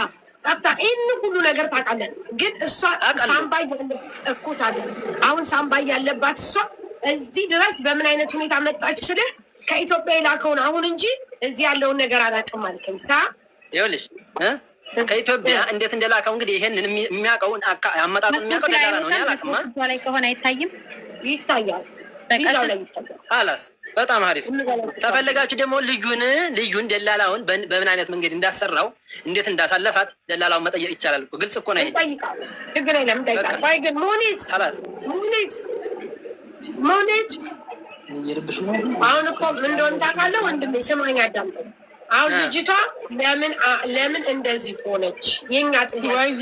ጠብታ ይህን ሁሉ ነገር ታውቃለህ። ግን እሷ ሳምባ እኮት አለ። አሁን ሳምባ ያለባት እሷ እዚህ ድረስ በምን አይነት ሁኔታ መጣች ስልህ ከኢትዮጵያ የላከውን አሁን እንጂ እዚህ ያለውን ነገር አላውቅም አልክም። ይኸውልሽ ከኢትዮጵያ እንዴት እንደላከው እንግዲህ ይሄንን የሚያውቀውን አመጣጡን የሚያውቀው ደላላ ነው። አላውቅም ላይ ከሆነ አይታይም፣ ይታያል። ቢዛው ላይ ይታያል። አላስ በጣም አሪፍ። ተፈለጋችሁ ደግሞ ልዩን ደላላውን በምን አይነት መንገድ እንዳሰራው እንዴት እንዳሳለፋት ደላላውን መጠየቅ ይቻላል። ግልጽ እኮ ነው። ችግር የለም ጠይቃል። ባይ ግን ሙኒት አሁን እኮ ምን እንደሆነ ታውቃለህ ወንድሜ? ስማኝ አዳምጠኝ። አሁን ልጅቷ ለምን እንደዚህ ሆነች? የኛ ጥያቄ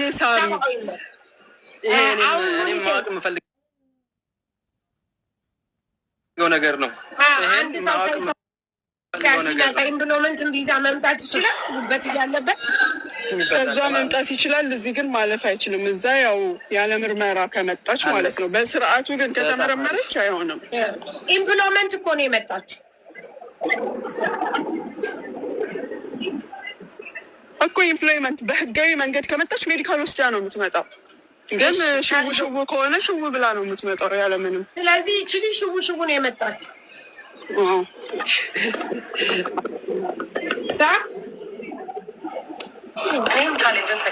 እኔም ማወቅ የምፈልገው ነገር ነው። አንድ ሰው ኢምፕሎይመንት ቪዛ መምጣት ይችላል፣ ጉበት እያለበት ከዛ መምጣት ይችላል። እዚህ ግን ማለፍ አይችልም። እዛ ያው ያለ ምርመራ ከመጣች ማለት ነው። በስርዓቱ ግን ከተመረመረች አይሆንም። ኢምፕሎይመንት እኮ ነው የመጣችው እኮ ኢምፕሎይመንት በህጋዊ መንገድ ከመጣች ሜዲካል ወስዳ ነው የምትመጣው። ግን ሽው ከሆነ ሽው ብላ ነው የምትመጣው ያለምንም። ስለዚህ ይችሊ ሽው ነው የመጣችው።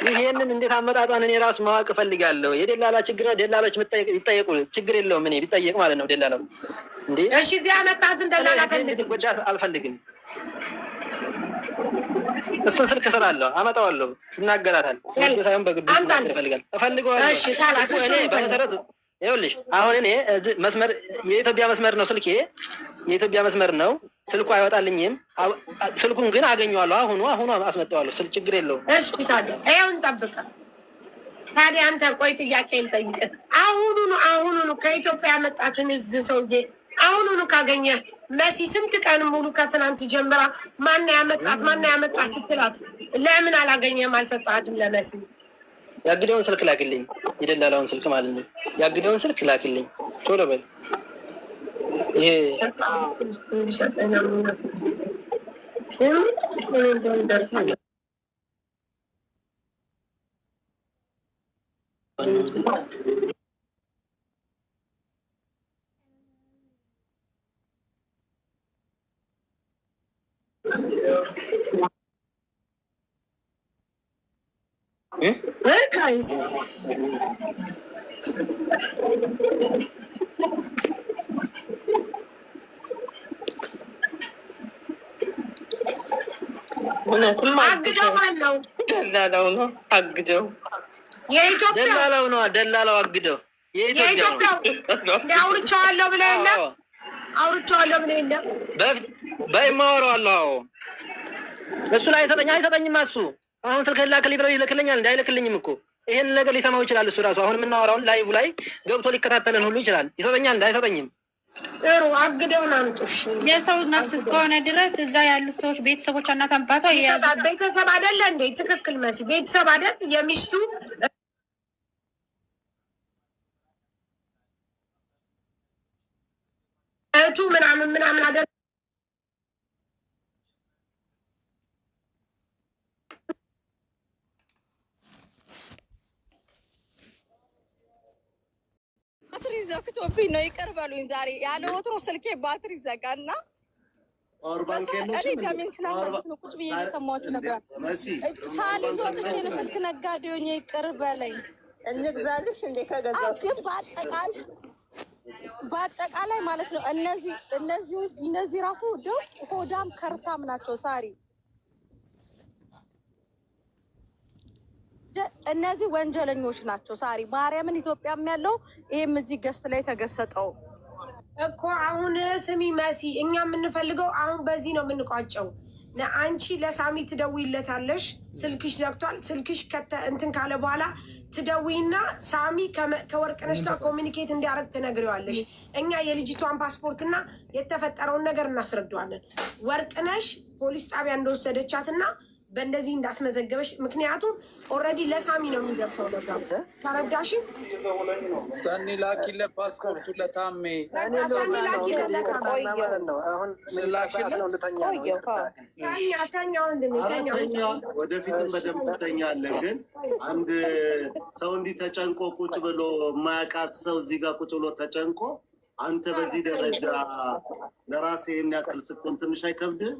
ይሄንን እንዴት አመጣጧን እኔ ራሱ ማወቅ እፈልጋለሁ። የደላላ ችግር ነው። ደላሎች ይጠየቁ፣ ችግር የለውም። እኔ ቢጠየቅ ማለት ነው ደላላው እንዴ። እሺ እዚህ አመጣትን ደላላ አልፈልግም። እሱን ስልክ ስላለሁ አመጣዋለሁ፣ ይናገራታል። ሳይሆን በግዱ እፈልገዋለሁ። እኔ በመሰረቱ ይኸውልሽ አሁን እኔ መስመር የኢትዮጵያ መስመር ነው ስልኬ፣ የኢትዮጵያ መስመር ነው ስልኩ አይወጣልኝም። ስልኩን ግን አገኘዋለሁ። አሁኑ አስመጣዋለሁ። ስልክ ችግር የለውም። እሺ ታዲያ ይኸው እንጠብቅ። ታዲያ አንተ ቆይ ጥያቄ ልጠይቅ። አሁኑኑ ከኢትዮጵያ ያመጣትን እዚህ ሰውዬ አሁኑኑ ካገኘ መሲ ስንት ቀን ሙሉ ከትናንት ጀምራ ማን ያመጣት ስትላት ለምን አላገኘም አልሰጣትም? ለመሲ ያግደውን ስልክ ላክልኝ፣ የደላላውን ስልክ ማለት ነው። ያግደውን ስልክ ላክልኝ ቶሎ በል። ይሄ እውነትም አግደው አለው። ደላላው ነው አግደው። የኢትዮጵያ ደላላው አግደው የኢትዮጵያ አውርቼዋለሁ ብለህ የለም በይማወራዋለሁ። እሱ ላይ አይሰጠኝም። እሱ አሁን ስልክ ላክልኝ ብለው ይልክልኛል። እንዳይልክልኝም እኮ ይሄን ነገር ሊሰማው ይችላል። እሱ ራሱ አሁን የምናወራውን ላይቭ ላይ ገብቶ ሊከታተለን ሁሉ ይችላል። ይሰጠኛል እንዳይሰጠኝም ጥሩ አግደውን አምጡሽ። የሰው ነፍስ እስከሆነ ድረስ እዛ ያሉት ሰዎች ቤተሰቦች፣ እናት አባቷ ይሰጣል። ቤተሰብ አይደለ እንዴ? ትክክል መሲ፣ ቤተሰብ አይደል? የሚስቱ እህቱ ምናምን አይደል? ባትሪ ዘግቶብኝ ነው፣ ይቅር በሉኝ። ዛሬ ያለ ወትሮ ስልኬ ባትሪ ዘጋና እኔ ደሜን ስላሰብኩት ነው ቁጭ ብዬ እየሰማችሁ ነበር። ሳልይዞ ትቼ ነው ስልክ ነጋዴውኝ፣ ይቅር በለኝ። እንግዛልሽ እንዴ? ከገዛሽ ግን በአጠቃላይ ማለት ነው እነዚህ ራሱ ደው ሆዳም ከርሳም ናቸው። ሳሪ እነዚህ ወንጀለኞች ናቸው። ሳሪ ማርያምን ኢትዮጵያም ያለው ይሄም እዚህ ገስት ላይ ተገሰጠው እኮ። አሁን ስሚ መሲ፣ እኛ የምንፈልገው አሁን በዚህ ነው የምንቋጨው። አንቺ ለሳሚ ትደውይለታለሽ፣ ስልክሽ ዘግቷል። ስልክሽ እንትን ካለ በኋላ ትደውይና ሳሚ ከወርቅነሽ ጋር ኮሚኒኬት እንዲያደርግ ትነግሪዋለሽ። እኛ የልጅቷን ፓስፖርትና የተፈጠረውን ነገር እናስረዳዋለን። ወርቅነሽ ፖሊስ ጣቢያ እንደወሰደቻትና በእንደዚህ እንዳስመዘገበች፣ ምክንያቱም ኦልሬዲ ለሳሚ ነው የሚደርሰው ነገር። ተረዳሽ? ሰኒ ላኪለት ፓስፖርቱ ለታሜ ወደፊትም በደንብ ትተኛለህ። ግን አንድ ሰው እንዲህ ተጨንቆ ቁጭ ብሎ የማያውቃት ሰው እዚህ ጋር ቁጭ ብሎ ተጨንቆ አንተ በዚህ ደረጃ ለራሴ የሚያክል ስትሆን ትንሽ አይከብድም?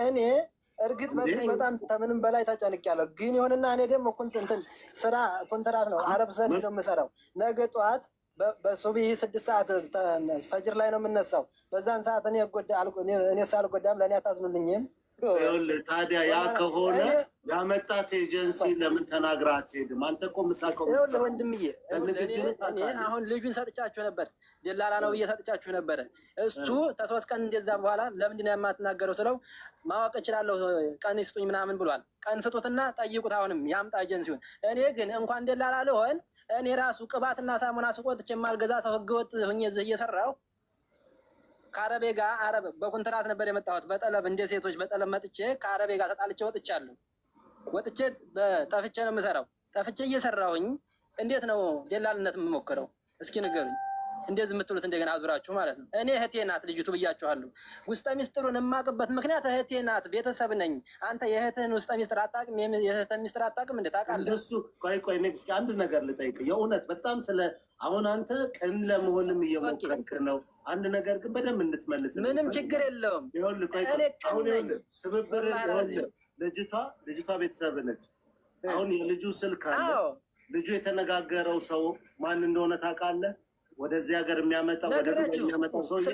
እኔ እርግጥ በጣም ከምንም በላይ ተጨንቄያለሁ። ግን ይሁንና እኔ ደግሞ ስራ ኮንትራት ነው፣ አረብ ዘንድ ነው የምሰራው። ነገ ጠዋት በሱብሂ 6 ሰዓት ፈጅር ላይ ነው የምነሳው። በዛን ሰዓት እኔ ሳልጎዳም ለእኔ አታዝኑልኝም? ታዲያ ያ ከሆነ ያመጣት ኤጀንሲ ለምን ተናግራ አትሄድም? አንተ እኮ የምታውቀው ወንድምዬ፣ አሁን ልጁን ሰጥቻችሁ ነበር፣ ደላላ ነው ብዬ ሰጥቻችሁ ነበረ። እሱ ከ3 ቀን እንደዛ በኋላ ለምንድን ነው የማትናገረው ስለው ማወቅ እችላለሁ፣ ቀን ስጡኝ ምናምን ብሏል። ቀን ስጡትና ጠይቁት፣ አሁንም ያምጣ ኤጀንሲውን። እኔ ግን እንኳን ደላላ ልሆን እኔ ራሱ ቅባትና ሳሙና ስቆጥቼ የማልገዛ ሰው ህገወጥ ሆኜ እየሰራሁ ከአረቤ ጋር አረብ በኮንትራት ነበር የመጣሁት። በጠለብ እንደ ሴቶች በጠለብ መጥቼ ከአረቤ ጋር ተጣልቼ ወጥቻለሁ። ወጥቼ ጠፍቼ ነው የምሰራው። ጠፍቼ እየሰራሁኝ እንዴት ነው ደላልነት የምሞክረው? እስኪ ንገሩኝ። እንደዚህ የምትሉት እንደገና አዙራችሁ ማለት ነው። እኔ እህቴ ናት ልጅቱ ብያችኋለሁ። ውስጠ ሚስጥሩን የማውቅበት ምክንያት እህቴ ናት፣ ቤተሰብ ነኝ። አንተ የእህትህን ውስጠ ሚስጥር አታውቅም? የእህትህን ሚስጥር አታውቅም? እንዴት ታውቃለህ? እሱ ቆይ እስኪ አንድ ነገር ልጠይቅ። የእውነት በጣም አሁን አንተ ቅን ለመሆንም እየሞከርክ ነው። አንድ ነገር ግን በደንብ እንድትመልስ። ምንም ችግር የለውም። ትብብር ልጅቷ ቤተሰብ ነች። አሁን የልጁ ስልክ አለ። ልጁ የተነጋገረው ሰው ማን እንደሆነ ታውቃለህ? ወደዚህ ሀገር የሚያመጣው ሰውዬ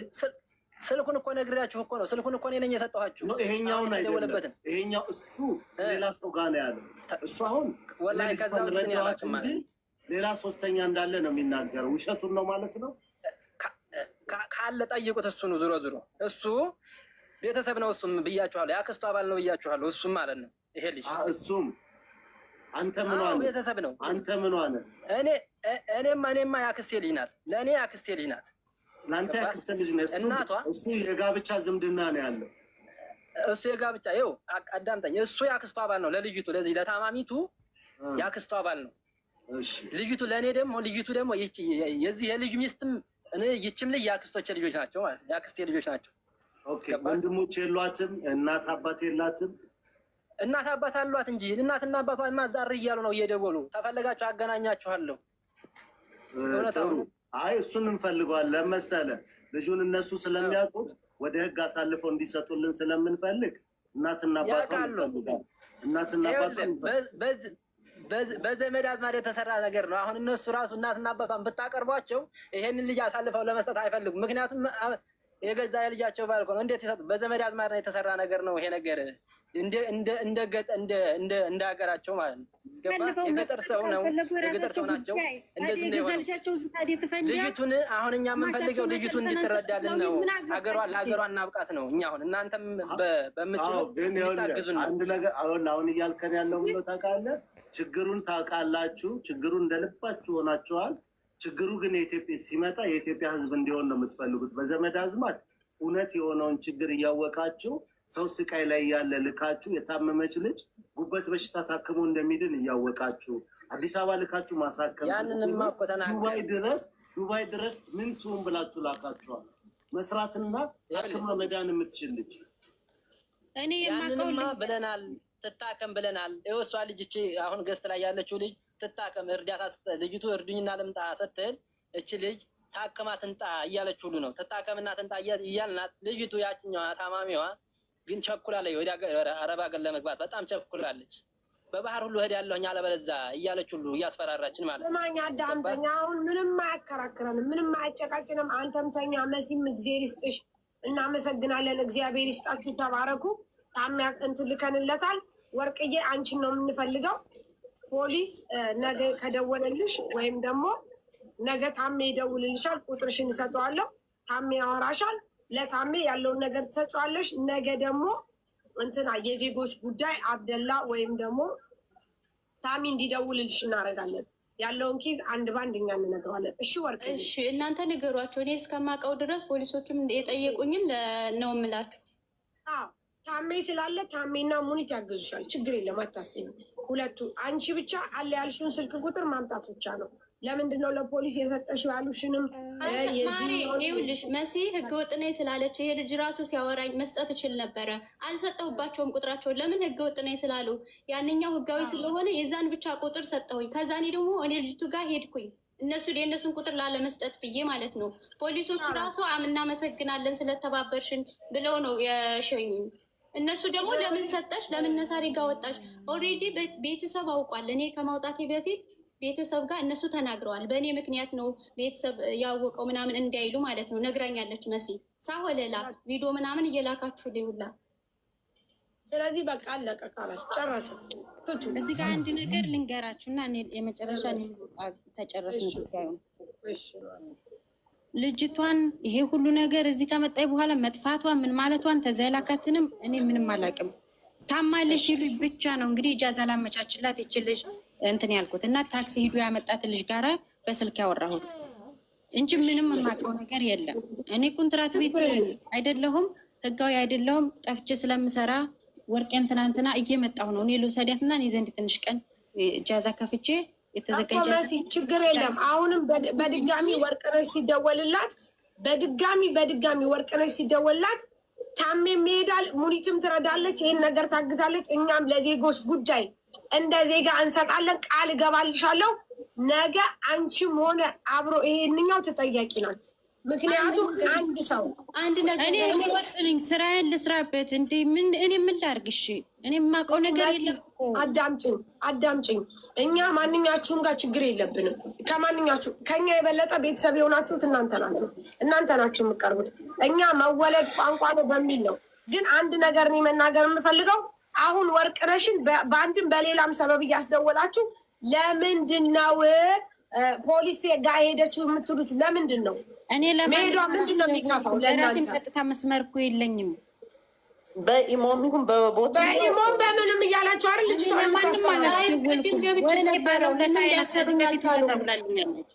ስልኩን እኮ ነግሬያችሁ እኮ ነው። ስልኩን እኮ እኔ ነኝ የሰጠኋችሁ። ይሄኛውን አይደለም፣ ይሄኛው እሱ ሌላ ሰው ጋር ነው ያለው። እሱ አሁን ወላሂ ከዛው ረዳት እንጂ ሌላ ሶስተኛ እንዳለ ነው የሚናገረው። ውሸቱን ነው ማለት ነው። ካለ ጠይቁት። እሱ ነው ዞሮ እሱ ቤተሰብ ነው። እሱም ብያችኋለሁ፣ ያክስቱ አባል ነው ብያችኋለሁ። እሱም ማለት ነው ይሄ ልጅ እሱም አንተ ምን ሆነ ቤተሰብ ነው። አንተ ምን ሆነ? እኔማ ያክስቴ ልጅ ናት። ለእኔ ያክስቴ ልጅ ናት። ለአንተ ያክስቴ ልጅ ነህ። እናቷ እሱ የጋብቻ ዝምድና ነው ያለው። እሱ የጋብቻ ይኸው አዳምጠኝ። እሱ ያክስቷ አባል ነው ለልጅቱ፣ ለዚህ ለታማሚቱ ያክስቷ አባል ነው። ልጅቱ ለእኔ ደግሞ ልጅቱ ደግሞ የዚህ የልጅ ሚስትም ይችም ልጅ የአክስቶቼ ልጆች ናቸው ማለት ነው። የአክስቴ ልጆች ናቸው። ኦኬ ወንድሞች የሏትም? እናት አባት የላትም? እናት አባት አሏት እንጂ እናትና አባቷ ማዛር እያሉ ነው እየደወሉ ተፈለጋችሁ አገናኛችኋለሁ። ጥሩ። አይ እሱን እንፈልገዋለን መሰለህ። ልጁን እነሱ ስለሚያውቁት ወደ ህግ አሳልፈው እንዲሰጡልን ስለምንፈልግ እናትና አባቷን እንፈልጋለን። እናትና አባቷን በዘመድ አዝማድ የተሰራ ነገር ነው። አሁን እነሱ ራሱ እናትና አባቷን ብታቀርቧቸው ይሄንን ልጅ አሳልፈው ለመስጠት አይፈልጉም። ምክንያቱም የገዛ የልጃቸው ባል እኮ ነው። እንዴት ይሰጡ? በዘመድ አዝማድ የተሰራ ነገር ነው ይሄ ነገር። እንደ ሀገራቸው ማለት ነው። የገጠር ሰው ነው፣ የገጠር ሰው ናቸው። እንደዚህ ነው የሆነው። ልጅቱን አሁን እኛ የምንፈልገው ልጅቱን እንድትረዳልን ነው። ለሀገሯ እናብቃት ነው። እኛ አሁን እናንተም በምችሉ ታግዙን ነው። አንድ ነገር አሁን እያልከን ያለው ብሎ ታውቃለህ። ችግሩን ታውቃላችሁ። ችግሩን እንደልባችሁ ሆናችኋል። ችግሩ ግን የኢትዮጵያ ሲመጣ የኢትዮጵያ ሕዝብ እንዲሆን ነው የምትፈልጉት። በዘመድ አዝማድ እውነት የሆነውን ችግር እያወቃችሁ ሰው ስቃይ ላይ ያለ ልካችሁ የታመመች ልጅ ጉበት በሽታ ታክሞ እንደሚድን እያወቃችሁ አዲስ አበባ ልካችሁ ማሳከም ዱባይ ድረስ ምን ትሁን ብላችሁ ላካችኋል። መስራትና ታክማ መዳን የምትችል ልጅ እኔ የማውቀው ብለናል። ትታከም ብለናል። እሷ ልጅ እቺ አሁን ገስት ላይ ያለችው ልጅ ትታከም፣ እርዳታ ልጅቱ እርዱኝና ልምጣ ስትል እቺ ልጅ ታክማ ትንጣ እያለች ሁሉ ነው። ትታከምና ትንጣ እያልናት ልጅቱ ያችኛዋ ታማሚዋ ግን ቸኩላለች። ወደ አረብ ሀገር ለመግባት በጣም ቸኩላለች። በባህር ሁሉ እሄድ ያለሁኝ አለበለዚያ እያለች ሁሉ እያስፈራራችን ማለት ነው። ማኛ አዳምጠኛ። አሁን ምንም አያከራክረንም፣ ምንም አያጨቃጭንም። አንተም ተኛ፣ መሲም እግዚአብሔር ይስጥሽ። እናመሰግናለን። እግዚአብሔር ይስጣችሁ። ተባረኩ። ታሚያ እንትን ልከንለታል። ወርቅዬ አንቺን ነው የምንፈልገው። ፖሊስ ነገ ከደወለልሽ ወይም ደግሞ ነገ ታሜ ይደውልልሻል። ቁጥርሽን እሰጠዋለሁ። ታሜ ያወራሻል። ለታሜ ያለውን ነገር ትሰጫዋለሽ። ነገ ደግሞ እንትና የዜጎች ጉዳይ አብደላ ወይም ደግሞ ሳሚ እንዲደውልልሽ እናደርጋለን። ያለውን ኬዝ አንድ ባንድ እኛ እንነግረዋለን። እሺ ወርቅ፣ እሺ እናንተ ንገሯቸው። እኔ እስከማውቀው ድረስ ፖሊሶቹም የጠየቁኝን ነው የምላችሁ። ታሜ ስላለ ታሜና ሙኒት ያግዙሻል። ችግር የለም አታስቢ። ሁለቱ አንቺ ብቻ አለ ያልሽውን ስልክ ቁጥር ማምጣት ብቻ ነው። ለምንድነው ለፖሊስ የሰጠሽው ያሉሽንም ይኸውልሽ መሲ ህገወጥ ነኝ ስላለች ይሄ ልጅ ራሱ ሲያወራኝ መስጠት እችል ነበረ። አልሰጠሁባቸውም ቁጥራቸውን። ለምን ህገወጥ ነኝ ስላሉ ያንኛው ህጋዊ ስለሆነ የዛን ብቻ ቁጥር ሰጠሁኝ። ከዛ እኔ ደግሞ እኔ ልጅቱ ጋር ሄድኩኝ የእነሱን ቁጥር ላለመስጠት ብዬ ማለት ነው። ፖሊሶቹ ራሱ እናመሰግናለን ስለተባበርሽን ብለው ነው የሸኙኝ። እነሱ ደግሞ ለምን ሰጠሽ፣ ለምን ነሳሪ ጋር ወጣሽ? ኦልሬዲ ቤተሰብ አውቋል። እኔ ከማውጣቴ በፊት ቤተሰብ ጋር እነሱ ተናግረዋል። በእኔ ምክንያት ነው ቤተሰብ ያወቀው ምናምን እንዳይሉ ማለት ነው። ነግራኛለች መሲ ሳወለላ ቪዲዮ ምናምን እየላካችሁ ሊውላ። ስለዚህ በቃ አለቀ፣ ካላስ ጨረሰ። እዚህ ጋር አንድ ነገር ልንገራችሁ እና የመጨረሻ ተጨረስን ጉዳዩ። ልጅቷን ይሄ ሁሉ ነገር እዚህ ከመጣይ በኋላ መጥፋቷን ምን ማለቷን ተዘላካትንም እኔ ምንም አላውቅም። ታማለች ሲሉ ብቻ ነው እንግዲህ ኢጃዛ ላመቻችላት ይችል ልጅ እንትን ያልኩት እና ታክሲ ሂዱ ያመጣት ልጅ ጋራ በስልክ ያወራሁት እንጂ ምንም የማውቀው ነገር የለም። እኔ ኮንትራት ቤት አይደለሁም፣ ህጋዊ አይደለሁም። ጠፍቼ ስለምሰራ ወርቄን ትናንትና እየመጣሁ ነው። እኔ ልውሰዳት እና እኔ ዘንድ ትንሽ ቀን ኢጃዛ ከፍቼ የተዘጋጀ ችግር የለም። አሁንም በድጋሚ ወርቅነሽ ሲደወልላት በድጋሚ ወርቅነሽ ሲደወልላት ታሜም ይሄዳል፣ ሙኒትም ትረዳለች፣ ይህን ነገር ታግዛለች። እኛም ለዜጎች ጉዳይ እንደ ዜጋ እንሰጣለን። ቃል እገባልሻለሁ። ነገ አንቺም ሆነ አብሮ ይሄንኛው ተጠያቂ ናት። ምክንያቱም አንድ ሰው አንድ ነገር እኔ ወጥልኝ ስራዬን ልስራበት እንዴ እኔ ምን ላድርግሽ? እኔ የማውቀው ነገር የለም። አዳምጪኝ። እኛ ማንኛችሁም ጋር ችግር የለብንም። ከኛ የበለጠ ቤተሰብ የሆናችሁት እናንተ ናችሁ የምቀርቡት። እኛ መወለድ ቋንቋ ነው በሚል ነው። ግን አንድ ነገር እኔ መናገር የምፈልገው አሁን ወርቅነሽን በአንድም በሌላም ሰበብ እያስደወላችሁ ለምንድን ነው ፖሊስ ጋር ሄደችው የምትሉት? ለምንድን ነው? እኔ ለመሄዷ ምንድን ነው የሚከፋው? ለራሴም ቀጥታ መስመር እኮ የለኝም። በኢሞም ይሁን በቦታ በኢሞም በምንም እያላችሁ አይደል?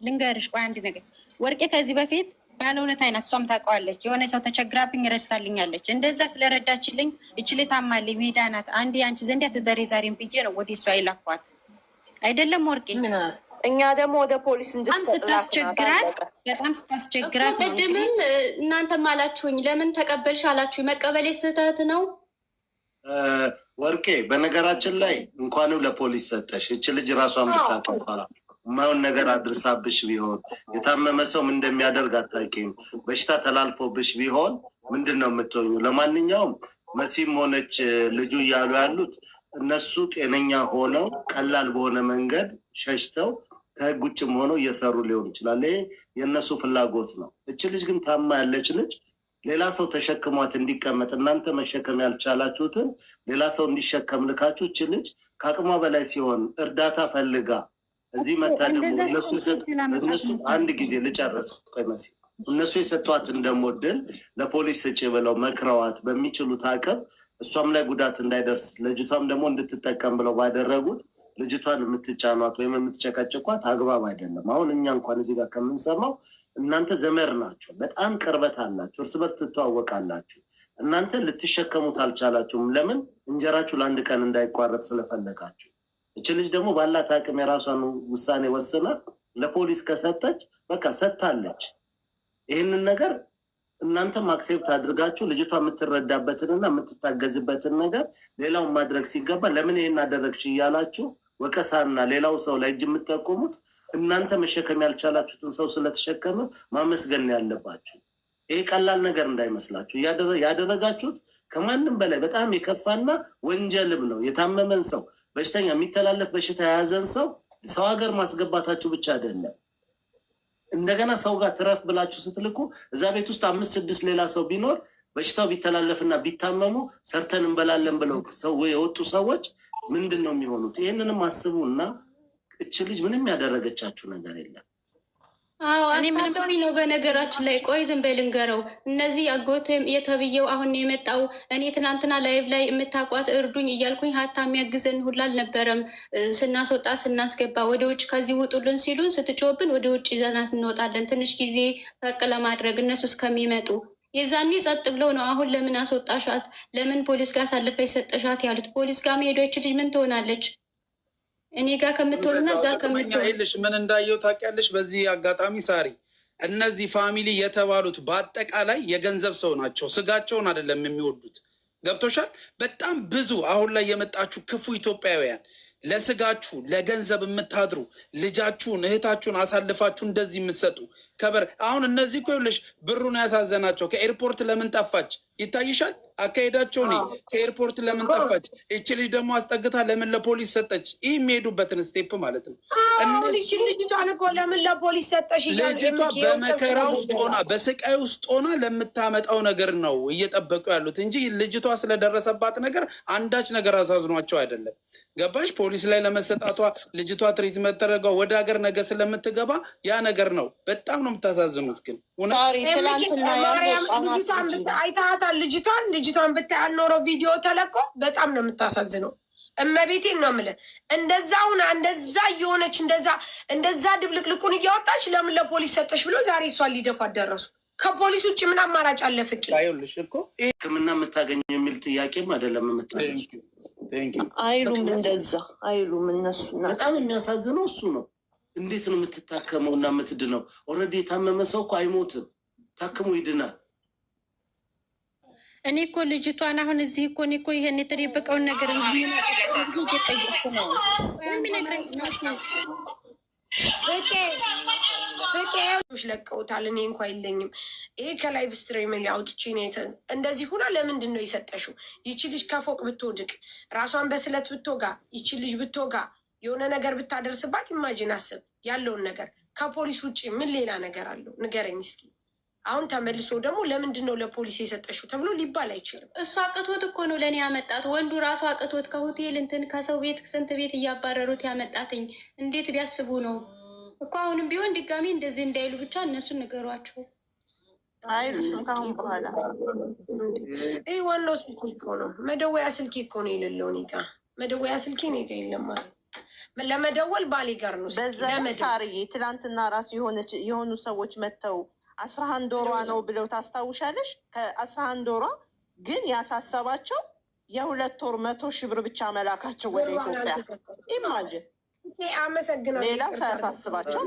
ልንገርሽ፣ ቆይ አንድ ነገር ወርቄ ከዚህ በፊት ባለሁለት አይነት እሷም ታውቀዋለች። የሆነ ሰው ተቸግራብኝ ረድታልኛለች። እንደዛ ስለረዳችልኝ እችል ታማልኝ ሜዳ ናት። አንድ አንቺ ዘንድ ያትደሬ ዛሬን ብዬ ነው ወደ እሷ ይላኳት አይደለም ወርቄ። እኛ ደግሞ ወደ ፖሊስ ስታስቸግራት በጣም ስታስቸግራት ቅድምም እናንተም አላችሁኝ ለምን ተቀበልሽ አላችሁ። መቀበሌ ስህተት ነው ወርቄ። በነገራችን ላይ እንኳንም ለፖሊስ ሰጠሽ። እች ልጅ ራሷን ብታጠፋ ማውን ነገር አድርሳብሽ ቢሆን የታመመ ሰው ምን እንደሚያደርግ አታውቂም። በሽታ ተላልፎብሽ ቢሆን ምንድን ነው የምትሆኙ? ለማንኛውም መሲም ሆነች ልጁ እያሉ ያሉት እነሱ ጤነኛ ሆነው ቀላል በሆነ መንገድ ሸሽተው ከህግ ውጭም ሆነው እየሰሩ ሊሆን ይችላል። ይሄ የእነሱ ፍላጎት ነው። እች ልጅ ግን ታማ ያለች ልጅ ሌላ ሰው ተሸክሟት እንዲቀመጥ እናንተ መሸከም ያልቻላችሁትን ሌላ ሰው እንዲሸከም ልካችሁ እች ልጅ ከአቅሟ በላይ ሲሆን እርዳታ ፈልጋ እዚህ መታ ደግሞ እነሱ አንድ ጊዜ ልጨርስ ቆይ መሲ እነሱ የሰጧትን ደግሞ ድል ለፖሊስ ስጭ ብለው መክረዋት በሚችሉት አቅም እሷም ላይ ጉዳት እንዳይደርስ ልጅቷም ደግሞ እንድትጠቀም ብለው ባደረጉት ልጅቷን የምትጫኗት ወይም የምትጨቀጭቋት አግባብ አይደለም። አሁን እኛ እንኳን እዚህ ጋር ከምንሰማው እናንተ ዘመር ናቸው፣ በጣም ቅርበት አላችሁ፣ እርስ በርስ ትተዋወቃላችሁ። እናንተ ልትሸከሙት አልቻላችሁም። ለምን? እንጀራችሁ ለአንድ ቀን እንዳይቋረጥ ስለፈለጋችሁ። እች ልጅ ደግሞ ባላት አቅም የራሷን ውሳኔ ወስና ለፖሊስ ከሰጠች በቃ ሰጥታለች። ይህንን ነገር እናንተም አክሴፕት አድርጋችሁ ልጅቷ የምትረዳበትንና የምትታገዝበትን ነገር ሌላውን ማድረግ ሲገባ ለምን ይህን አደረግሽ እያላችሁ ወቀሳና ሌላው ሰው ላይ እጅ የምትጠቁሙት እናንተ መሸከም ያልቻላችሁትን ሰው ስለተሸከመ ማመስገን ያለባችሁ። ይሄ ቀላል ነገር እንዳይመስላችሁ። ያደረጋችሁት ከማንም በላይ በጣም የከፋና ወንጀልም ነው። የታመመን ሰው በሽተኛ የሚተላለፍ በሽታ የያዘን ሰው ሀገር ማስገባታችሁ ብቻ አይደለም፣ እንደገና ሰው ጋር ትረፍ ብላችሁ ስትልኩ እዛ ቤት ውስጥ 5-6 ሌላ ሰው ቢኖር በሽታው ቢተላለፍና ቢታመሙ ሰርተን እንበላለን ብለው የወጡ ሰዎች ምንድን ነው የሚሆኑት? ይህንንም አስቡና እች ልጅ ምንም ያደረገቻችሁ ነገር የለም። እኔ ምንም ነው በነገራችን ላይ ቆይ ዝም በይ ልንገረው። እነዚህ አጎት የተብየው አሁን የመጣው እኔ ትናንትና ላይቭ ላይ የምታቋት እርዱኝ እያልኩኝ ሀታ የሚያግዘን ሁላ አልነበረም። ስናስወጣ ስናስገባ ወደ ውጭ ከዚህ ውጡልን ሲሉን ስትጮብን ወደ ውጭ ይዘናት እንወጣለን ትንሽ ጊዜ ፈቅ ለማድረግ እነሱ እስከሚመጡ። የዛኔ ጸጥ ብለው ነው አሁን ለምን አስወጣሻት፣ ለምን ፖሊስ ጋር አሳልፈሽ ሰጠሻት ያሉት። ፖሊስ ጋር መሄዶች ልጅ ምን ትሆናለች? እኔ ጋር ከምትሆንና ጋር ከምትሆንልሽ ምን እንዳየው ታውቂያለሽ? በዚህ አጋጣሚ ሳሪ እነዚህ ፋሚሊ የተባሉት በአጠቃላይ የገንዘብ ሰው ናቸው። ስጋቸውን አይደለም የሚወዱት። ገብቶሻል? በጣም ብዙ አሁን ላይ የመጣችሁ ክፉ ኢትዮጵያውያን ለስጋችሁ ለገንዘብ የምታድሩ ልጃችሁን እህታችሁን አሳልፋችሁ እንደዚህ የምትሰጡ ከበር አሁን እነዚህ እኮ ይኸውልሽ ብሩን ያሳዘናቸው ከኤርፖርት ለምን ጠፋች ይታይሻል? አካሄዳቸው ኔ ከኤርፖርት ለምን ጠፋች? ይቺ ልጅ ደግሞ አስጠግታ ለምን ለፖሊስ ሰጠች? ይህ የሚሄዱበትን ስቴፕ ማለት ነው። ልጅቷን እኮ ለምን ለፖሊስ ሰጠሽ? ልጅቷ በመከራ ውስጥ ሆና በስቃይ ውስጥ ሆና ለምታመጣው ነገር ነው እየጠበቁ ያሉት እንጂ ልጅቷ ስለደረሰባት ነገር አንዳች ነገር አሳዝኗቸው አይደለም። ገባሽ? ፖሊስ ላይ ለመሰጣቷ ልጅቷ ትሪትመንት ተደርጋ ወደ ሀገር ነገ ስለምትገባ ያ ነገር ነው። በጣም ነው የምታሳዝኑት። ግን አይታታል ልጅቷን ብታይ ያልኖረው ቪዲዮ ተለቆ በጣም ነው የምታሳዝነው። እመቤቴን ነው የምልህ። እንደዛውና እንደዛ እየሆነች እንደዛ ድብልቅልቁን እያወጣች ለምን ለፖሊስ ሰጠች ብሎ ዛሬ እሷን ሊደፋት ደረሱ። ከፖሊስ ውጭ ምን አማራጭ አለ? ፍቄ ሕክምና የምታገኘው የሚል ጥያቄም አይደለም የምታነሱ አይሉም። እንደዛ አይሉም እነሱ። በጣም የሚያሳዝነው እሱ ነው። እንዴት ነው የምትታከመው እና የምትድነው? ኦልሬዲ የታመመ ሰው እኮ አይሞትም፣ ታክሞ ይድናል። እኔ እኮ ልጅቷን አሁን እዚህ እኮ እኔ እኮ ይሄን የተደበቀውን ነገር እየጠየኩ ነው የሚነግረኝ ፍቄዎች ለቀውታል። እኔ እንኳ የለኝም። ይሄ ከላይቭ ስትሪም አውጥቼ እንደዚህ ሁና ለምንድን ነው የሰጠሽው? ይቺ ልጅ ከፎቅ ብትወድቅ ራሷን በስለት ብትወጋ ይቺ ልጅ ብትወጋ የሆነ ነገር ብታደርስባት ኢማጂን አስብ ያለውን ነገር። ከፖሊስ ውጭ ምን ሌላ ነገር አለው? ንገረኝ እስኪ። አሁን ተመልሶ ደግሞ ለምንድን ነው ለፖሊስ የሰጠሽው ተብሎ ሊባል አይችልም። እሱ አቅቶት እኮ ነው ለእኔ ያመጣት። ወንዱ ራሱ አቅቶት ከሆቴል ከሰው ቤት ስንት ቤት እያባረሩት ያመጣትኝ። እንዴት ቢያስቡ ነው እኮ። አሁንም ቢሆን ድጋሚ እንደዚህ እንዳይሉ ብቻ እነሱን ንገሯቸው። አይሉም ካሁን በኋላ ይህ ዋናው ስልክ እኮ ነው። መደወያ ስልክ እኮ ነው የሌለው እኔ ጋ መደወያ ስልኬ እኔ ጋ የለም ማለት ለመደወል ባሌ ጋር ነው። በዛ ሳርዬ ትላንትና ራሱ የሆኑ ሰዎች መጥተው 11 ወሯ ነው ብለው ታስታውሻለሽ? ከ11 ወሯ ግን ያሳሰባቸው የ2 ወር 100,000 ብር ብቻ መላካቸው ወደ ኢትዮጵያ። ኢማጅን አመሰግናለሁ። ሌላው ሳያሳስባቸው